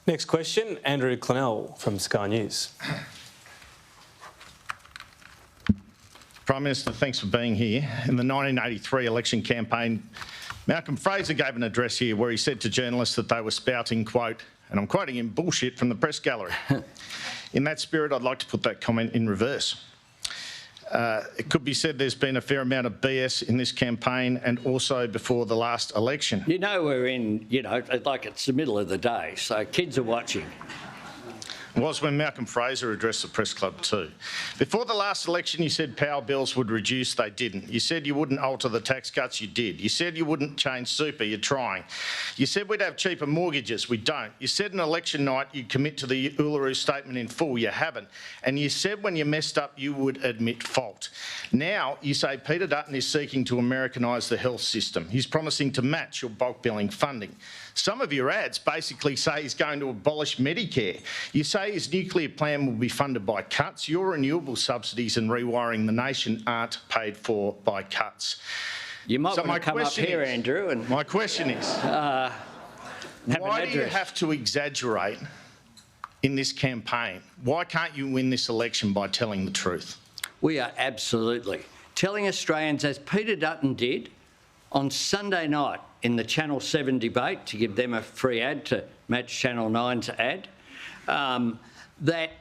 Next question, Andrew Clennell from Sky News. Prime Minister, thanks for being here. In the 1983 election campaign, Malcolm Fraser gave an address here where he said to journalists that they were spouting, quote, and I'm quoting him, bullshit from the press gallery. In that spirit, I'd like to put that comment in reverse. It could be said there's been a fair amount of BS in this campaign and also before the last election. You know, we're in, like it's the middle of the day, so kids are watching. It was when Malcolm Fraser addressed the press club too. Before the last election, you said power bills would reduce, they didn't. You said you wouldn't alter the tax cuts, you did. You said you wouldn't change super, you're trying. You said we'd have cheaper mortgages, we don't. You said on election night you'd commit to the Uluru Statement in full, you haven't. And you said when you messed up you would admit fault. Now you say Peter Dutton is seeking to Americanise the health system. He's promising to match your bulk billing funding. Some of your ads basically say he's going to abolish Medicare. You say his nuclear plan will be funded by cuts. Your renewable subsidies and rewiring the nation aren't paid for by cuts. You might want to come up here, Andrew. And my question is, why do you have to exaggerate in this campaign? Why can't you win this election by telling the truth? We are absolutely telling Australians, as Peter Dutton did on Sunday night in the Channel 7 debate, to give them a free ad to match Channel 9's ad, that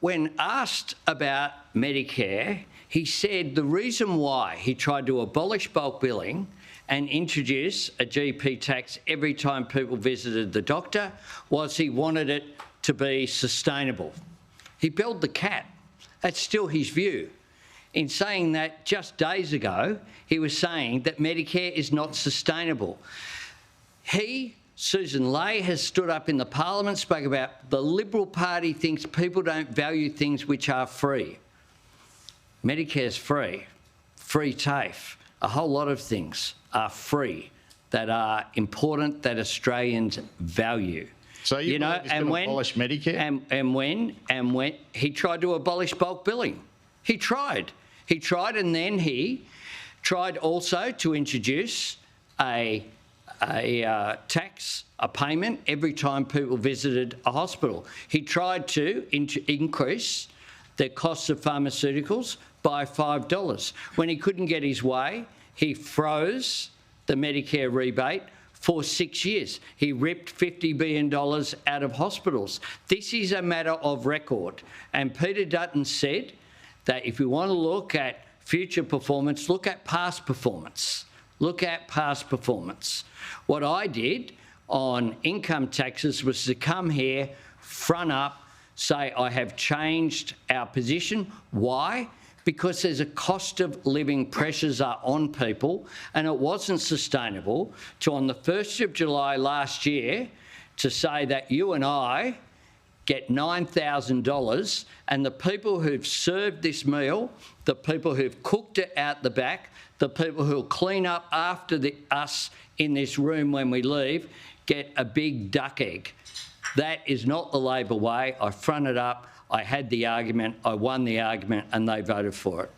when asked about Medicare, he said the reason why he tried to abolish bulk billing and introduce a GP tax every time people visited the doctor was he wanted it to be sustainable. He belled the cat. That's still his view. In saying that, just days ago, he was saying that Medicare is not sustainable. Susan Ley, has stood up in the Parliament, spoke about the Liberal Party thinks people don't value things which are free. Medicare's free, free TAFE, a whole lot of things are free that are important that Australians value. So you believe he's going to abolish Medicare? And when he tried to abolish bulk billing. He tried, and then he tried also to introduce a tax, a payment every time people visited a hospital. He tried to increase the cost of pharmaceuticals by $5. When he couldn't get his way, he froze the Medicare rebate for 6 years. He ripped $50 billion out of hospitals. This is a matter of record. And Peter Dutton said that if we want to look at future performance, look at past performance. Look at past performance. What I did on income taxes was to come here, front up, say I have changed our position. Why? Because there's a cost of living pressures are on people, and it wasn't sustainable to, on the 1st of July last year, to say that you and I get $9,000 and the people who've served this meal, the people who've cooked it out the back, the people who'll clean up after us in this room when we leave, get a big duck egg. That is not the Labor way. I fronted up, I had the argument, I won the argument, and they voted for it.